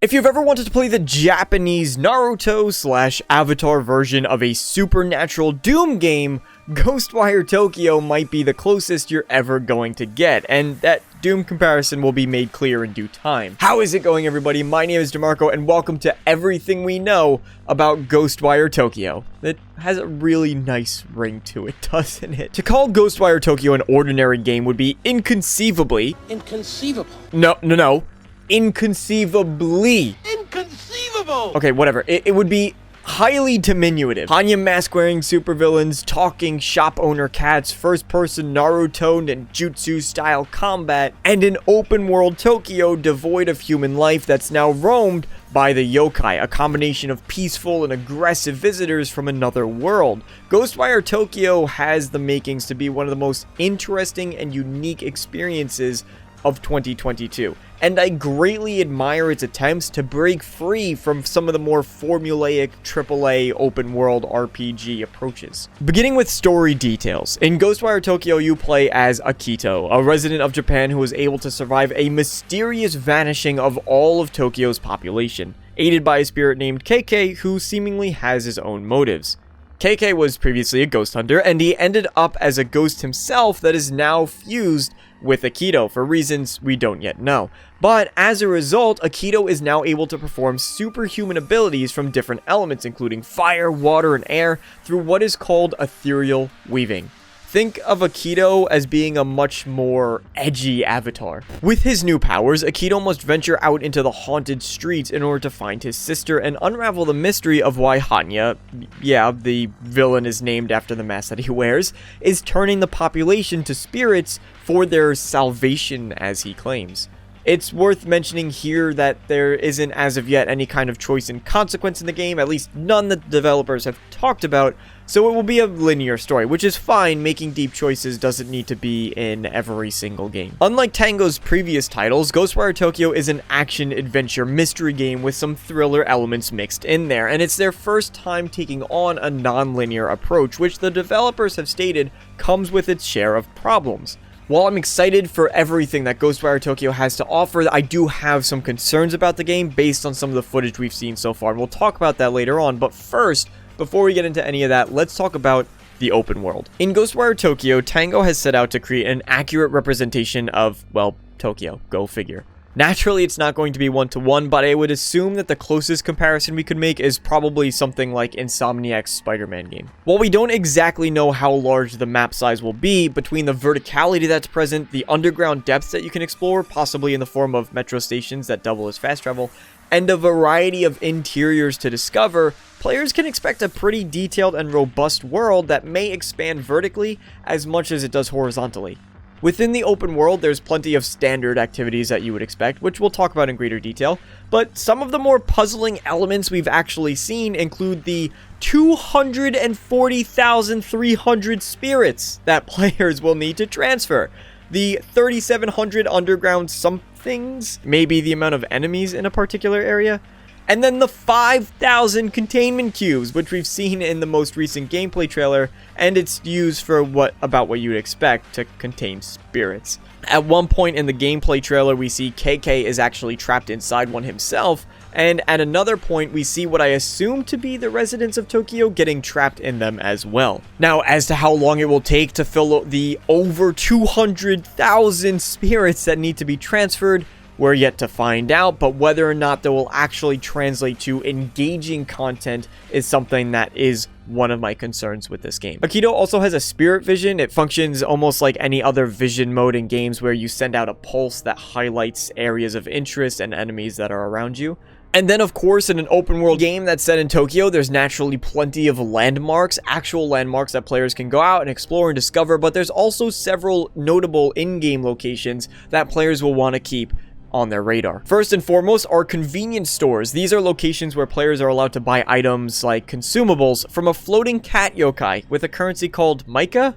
If you've ever wanted to play the Japanese Naruto/Avatar version of a supernatural Doom game, Ghostwire Tokyo might be the closest you're ever going to get, and that Doom comparison will be made clear in due time. How is it going, everybody? My name is DamarcoDude, and welcome to everything we know about Ghostwire Tokyo. That has a really nice ring to it, doesn't it? To call Ghostwire Tokyo an ordinary game would be inconceivably... Inconceivable. No. Inconceivably. Inconceivable! Okay, whatever. It would be highly diminutive. Hanya mask-wearing supervillains, talking shop-owner cats, first-person Naruto ninjutsu-style combat, and an open-world Tokyo devoid of human life that's now roamed by the yokai, a combination of peaceful and aggressive visitors from another world. Ghostwire Tokyo has the makings to be one of the most interesting and unique experiences of 2022, and I greatly admire its attempts to break free from some of the more formulaic AAA open-world RPG approaches. Beginning with story details, in Ghostwire Tokyo you play as Akito, a resident of Japan who was able to survive a mysterious vanishing of all of Tokyo's population, aided by a spirit named KK who seemingly has his own motives. KK was previously a ghost hunter, and he ended up as a ghost himself that is now fused with Akito for reasons we don't yet know. But as a result, Akito is now able to perform superhuman abilities from different elements, including fire, water, and air, through what is called ethereal weaving. Think of Akito as being a much more edgy avatar. With his new powers, Akito must venture out into the haunted streets in order to find his sister and unravel the mystery of why Hanya, yeah, the villain is named after the mask that he wears, is turning the population to spirits for their salvation, as he claims. It's worth mentioning here that there isn't as of yet any kind of choice and consequence in the game, at least none that developers have talked about, so it will be a linear story, which is fine. Making deep choices doesn't need to be in every single game. Unlike Tango's previous titles, Ghostwire Tokyo is an action-adventure mystery game with some thriller elements mixed in there, and it's their first time taking on a non-linear approach, which the developers have stated comes with its share of problems. While I'm excited for everything that Ghostwire Tokyo has to offer, I do have some concerns about the game based on some of the footage we've seen so far, and we'll talk about that later on. But first, before we get into any of that, let's talk about the open world. In Ghostwire Tokyo, Tango has set out to create an accurate representation of, well, Tokyo. Go figure. Naturally, it's not going to be one-to-one, but I would assume that the closest comparison we could make is probably something like Insomniac's Spider-Man game. While we don't exactly know how large the map size will be, between the verticality that's present, the underground depths that you can explore, possibly in the form of metro stations that double as fast travel, and a variety of interiors to discover, players can expect a pretty detailed and robust world that may expand vertically as much as it does horizontally. Within the open world, there's plenty of standard activities that you would expect, which we'll talk about in greater detail, but some of the more puzzling elements we've actually seen include the 240,300 spirits that players will need to transfer, the 3,700 underground somethings, maybe the amount of enemies in a particular area, and then the 5,000 containment cubes, which we've seen in the most recent gameplay trailer, and it's used for about what you'd expect to contain spirits. At one point in the gameplay trailer, we see KK is actually trapped inside one himself, and at another point, we see what I assume to be the residents of Tokyo getting trapped in them as well. Now, as to how long it will take to fill the over 200,000 spirits that need to be transferred, we're yet to find out, but whether or not that will actually translate to engaging content is something that is one of my concerns with this game. Akito also has a spirit vision. It functions almost like any other vision mode in games where you send out a pulse that highlights areas of interest and enemies that are around you. And then, of course, in an open world game that's set in Tokyo, there's naturally plenty of landmarks, actual landmarks that players can go out and explore and discover, but there's also several notable in-game locations that players will want to keep on their radar. First and foremost are convenience stores. These are locations where players are allowed to buy items like consumables from a floating cat yokai with a currency called Mecha?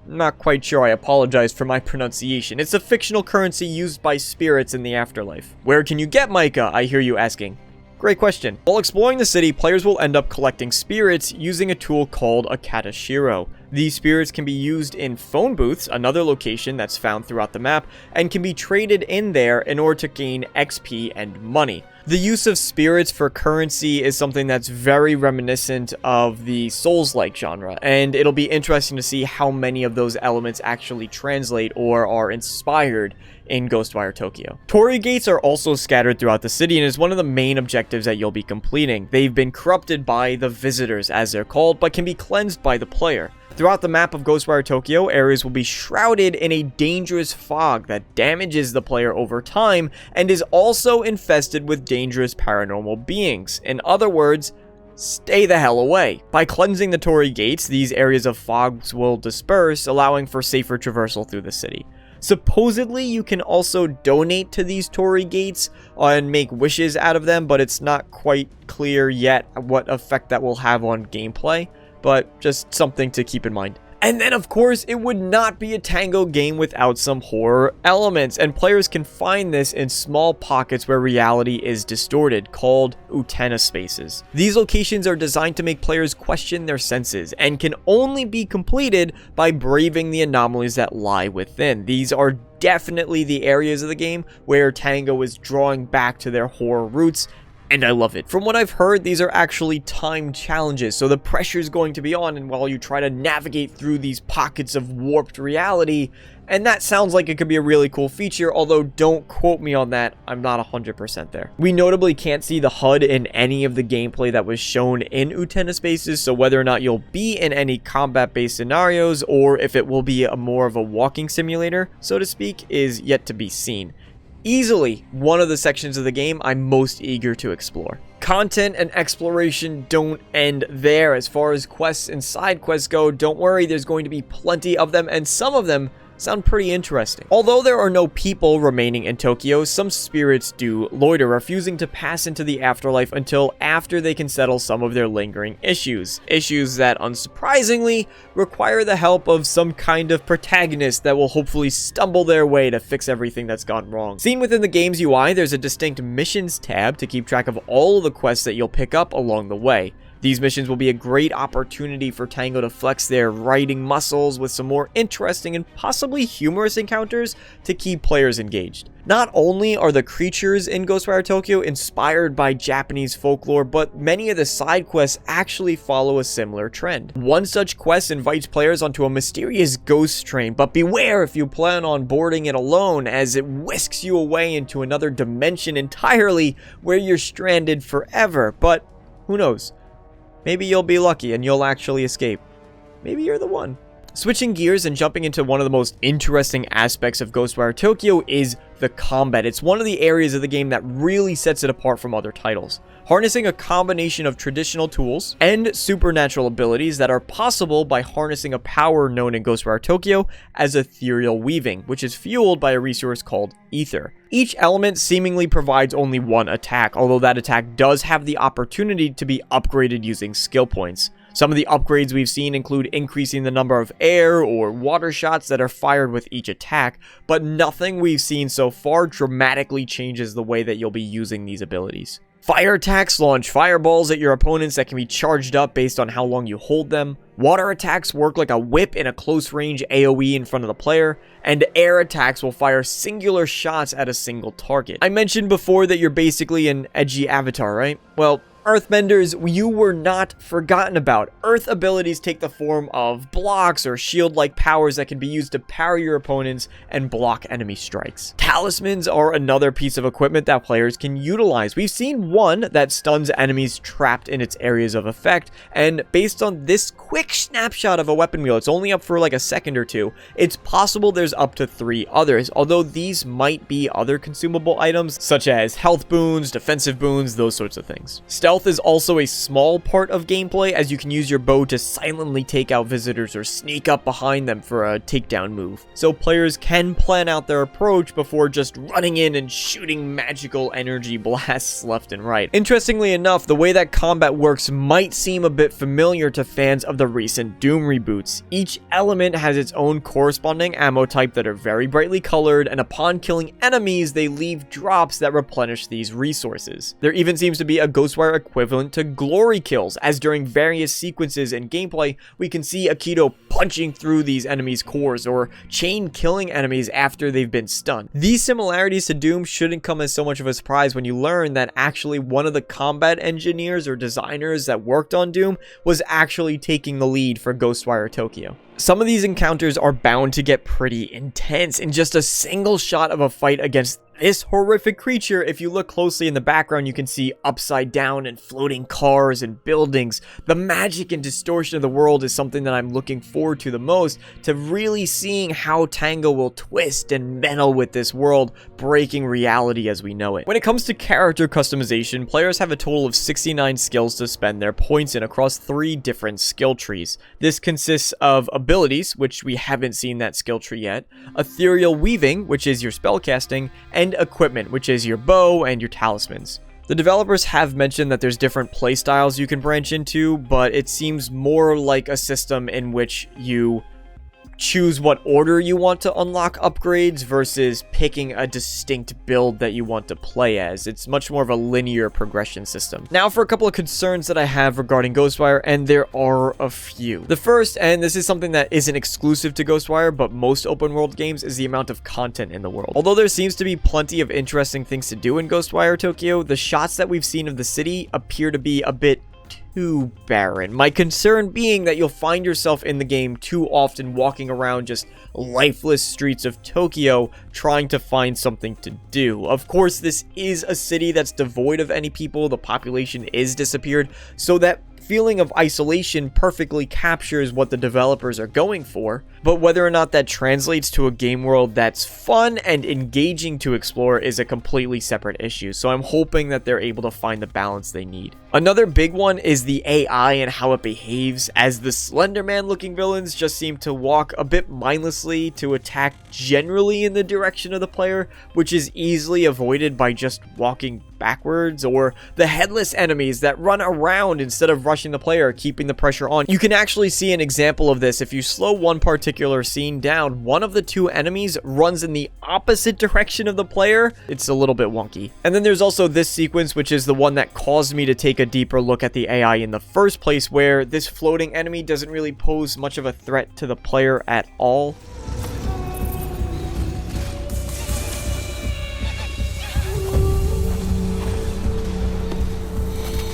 Not quite sure, I apologize for my pronunciation. It's a fictional currency used by spirits in the afterlife. Where can you get Mecha, I hear you asking? Great question. While exploring the city, players will end up collecting spirits using a tool called a Katashiro. These spirits can be used in phone booths, another location that's found throughout the map, and can be traded in there in order to gain XP and money. The use of spirits for currency is something that's very reminiscent of the Souls-like genre, and it'll be interesting to see how many of those elements actually translate or are inspired in Ghostwire Tokyo. Torii gates are also scattered throughout the city and is one of the main objectives that you'll be completing. They've been corrupted by the visitors, as they're called, but can be cleansed by the player. Throughout the map of Ghostwire Tokyo, areas will be shrouded in a dangerous fog that damages the player over time and is also infested with dangerous paranormal beings. In other words, stay the hell away. By cleansing the Torii gates, these areas of fogs will disperse, allowing for safer traversal through the city. Supposedly, you can also donate to these Torii gates and make wishes out of them, but it's not quite clear yet what effect that will have on gameplay. But just something to keep in mind. And then, of course, it would not be a Tango game without some horror elements, and players can find this in small pockets where reality is distorted, called Utena Spaces. These locations are designed to make players question their senses, and can only be completed by braving the anomalies that lie within. These are definitely the areas of the game where Tango is drawing back to their horror roots, and I love it. From what I've heard, these are actually timed challenges, so the pressure is going to be on, and while you try to navigate through these pockets of warped reality, and that sounds like it could be a really cool feature, although don't quote me on that, I'm not 100% there. We notably can't see the HUD in any of the gameplay that was shown in Utena Spaces, so whether or not you'll be in any combat-based scenarios, or if it will be more of a walking simulator, so to speak, is yet to be seen. Easily one of the sections of the game I'm most eager to explore. Content and exploration don't end there. As far as quests and side quests go, don't worry, there's going to be plenty of them, and some of them sound pretty interesting. Although there are no people remaining in Tokyo, some spirits do loiter, refusing to pass into the afterlife until after they can settle some of their lingering issues. Issues that, unsurprisingly, require the help of some kind of protagonist that will hopefully stumble their way to fix everything that's gone wrong. Seen within the game's UI, there's a distinct missions tab to keep track of all of the quests that you'll pick up along the way. These missions will be a great opportunity for Tango to flex their writing muscles with some more interesting and possibly humorous encounters to keep players engaged. Not only are the creatures in Ghostwire Tokyo inspired by Japanese folklore, but many of the side quests actually follow a similar trend. One such quest invites players onto a mysterious ghost train, but beware if you plan on boarding it alone, as it whisks you away into another dimension entirely where you're stranded forever. But who knows? Maybe you'll be lucky and you'll actually escape. Maybe you're the one. Switching gears and jumping into one of the most interesting aspects of Ghostwire Tokyo is the combat. It's one of the areas of the game that really sets it apart from other titles, harnessing a combination of traditional tools and supernatural abilities that are possible by harnessing a power known in Ghostwire Tokyo as ethereal weaving, which is fueled by a resource called ether. Each element seemingly provides only one attack, although that attack does have the opportunity to be upgraded using skill points. Some of the upgrades we've seen include increasing the number of air or water shots that are fired with each attack, but nothing we've seen so far dramatically changes the way that you'll be using these abilities. Fire attacks launch fireballs at your opponents that can be charged up based on how long you hold them. Water attacks work like a whip in a close range AoE in front of the player, and air attacks will fire singular shots at a single target. I mentioned before that you're basically an edgy avatar, right? Well, Earthbenders, you were not forgotten about. Earth abilities take the form of blocks or shield-like powers that can be used to parry your opponents and block enemy strikes. Talismans are another piece of equipment that players can utilize. We've seen one that stuns enemies trapped in its areas of effect, and based on this quick snapshot of a weapon wheel, it's only up for like a second or two, it's possible there's up to 3 others, although these might be other consumable items such as health boons, defensive boons, those sorts of things. Stealth is also a small part of gameplay, as you can use your bow to silently take out visitors or sneak up behind them for a takedown move. So players can plan out their approach before just running in and shooting magical energy blasts left and right. Interestingly enough, the way that combat works might seem a bit familiar to fans of the recent Doom reboots. Each element has its own corresponding ammo type that are very brightly colored, and upon killing enemies, they leave drops that replenish these resources. There even seems to be a Ghostwire equivalent to glory kills, as during various sequences in gameplay, we can see Akito punching through these enemies' cores or chain killing enemies after they've been stunned. These similarities to Doom shouldn't come as so much of a surprise when you learn that actually one of the combat engineers or designers that worked on Doom was actually taking the lead for Ghostwire Tokyo. Some of these encounters are bound to get pretty intense. In just a single shot of a fight against this horrific creature, if you look closely in the background, you can see upside down and floating cars and buildings. The magic and distortion of the world is something that I'm looking forward to the most, to really seeing how Tango will twist and meddle with this world, breaking reality as we know it. When it comes to character customization, players have a total of 69 skills to spend their points in across 3 different skill trees. This consists of abilities, which we haven't seen that skill tree yet, ethereal weaving, which is your spellcasting, and equipment, which is your bow and your talismans. The developers have mentioned that there's different playstyles you can branch into, but it seems more like a system in which you choose what order you want to unlock upgrades versus picking a distinct build that you want to play as. It's much more of a linear progression system. Now for a couple of concerns that I have regarding Ghostwire, and there are a few. The first, and this is something that isn't exclusive to Ghostwire, but most open world games, is the amount of content in the world. Although there seems to be plenty of interesting things to do in Ghostwire Tokyo, the shots that we've seen of the city appear to be a bit too barren. My concern being that you'll find yourself in the game too often walking around just lifeless streets of Tokyo trying to find something to do. Of course, this is a city that's devoid of any people. The population is disappeared, so that feeling of isolation perfectly captures what the developers are going for, but whether or not that translates to a game world that's fun and engaging to explore is a completely separate issue, so I'm hoping that they're able to find the balance they need. Another big one is the AI and how it behaves, as the Slender Man looking villains just seem to walk a bit mindlessly to attack generally in the direction of the player, which is easily avoided by just walking backwards, or the headless enemies that run around instead of rushing the player, keeping the pressure on. You can actually see an example of this. If you slow one particular scene down, one of the 2 enemies runs in the opposite direction of the player. It's a little bit wonky. And then there's also this sequence, which is the one that caused me to take a deeper look at the AI in the first place, where this floating enemy doesn't really pose much of a threat to the player at all.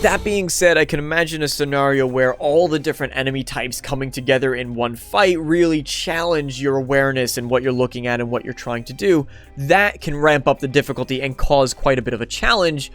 That being said, I can imagine a scenario where all the different enemy types coming together in one fight really challenge your awareness and what you're looking at and what you're trying to do. That can ramp up the difficulty and cause quite a bit of a challenge.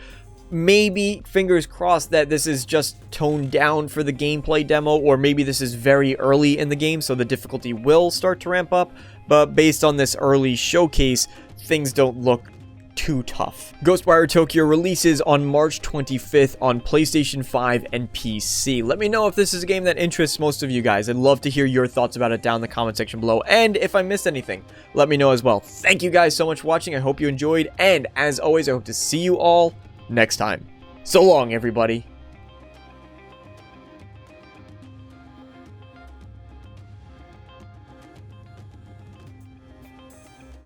Maybe, fingers crossed, that this is just toned down for the gameplay demo, or maybe this is very early in the game, so the difficulty will start to ramp up. But based on this early showcase, things don't look too tough. Ghostwire Tokyo releases on March 25th on PlayStation 5 and PC. Let me know if this is a game that interests most of you guys. I'd love to hear your thoughts about it down in the comment section below, and if I missed anything, let me know as well. Thank you guys so much for watching. I hope you enjoyed, and as always, I hope to see you all next time. So long, everybody.